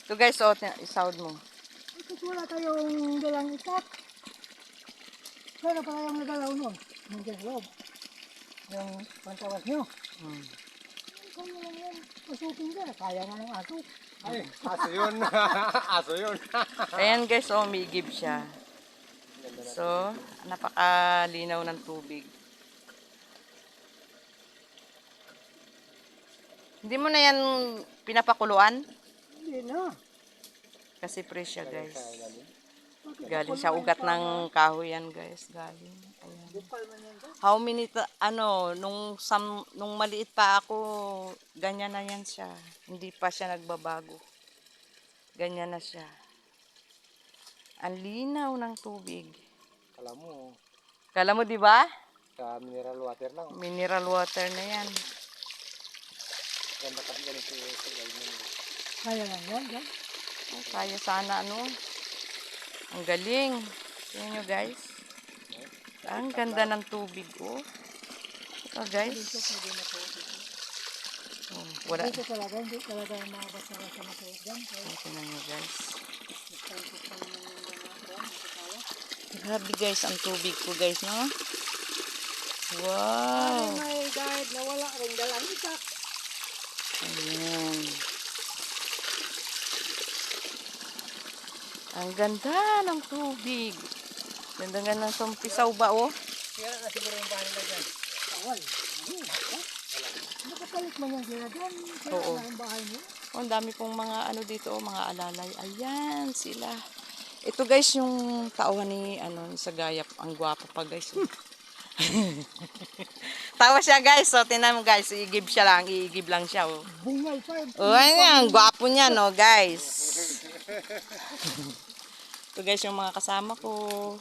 Ito guys, so, isahod mo. Kasi wala tayong dalang itak. Sana pala yung nagalaw nun. Nandiyan sa loob. Yung pantawas nyo. Kung yung pasupin ka, kaya nga ng aso. Ay, aso yun. Aso yun. Ayan guys, so umiigib siya. So, napakalinaw ng tubig. Hindi mo na yan pinapakuluan? Hindi na. Kasi fresh siya guys. Bakit Galing ako sa naman ugat para ng kahoy yan guys. Galing. Ayan. bukal man yan ba? How many, nung maliit pa ako, ganyan na yan siya. Hindi pa siya nagbabago. Ganyan na siya. Ang linaw ng tubig. Kala mo, di ba? Sa mineral water lang. Mineral water na yan. Ganda kasi ganito yung Kaya lang yan, yan. Oh, kaya sana ano. Ang galing. Tingnan nyo guys. Ang ganda ng tubig oh. Ito guys. Oh, wala. Dito talaga, hindi talaga yung mga basa-basa na suot dyan. Tingnan nyo guys. Grabe guys ang tubig ko guys no. Wow. May guide na wala rin dalang itak. Ayan. Ang ganda ng tubig. Ganda-ganda ng tumpisaw ba oh. Kaya na siguro yung bahay nila dyan. Awal. Nakapalit man yung sila dyan. Kaya Oo. na yung bahay niyo. Oh, ang dami pong mga ano dito, oh, mga alalay. Ayan sila. Ito guys yung tauhan ni ni Sagayap. Ang gwapo pa guys. Oh. Tawa siya guys. So tingnan mo guys, iigib lang siya oh. Bungal pa. Oh, ayan, ang gwapo niya no, guys. Ito guys yung mga kasama ko.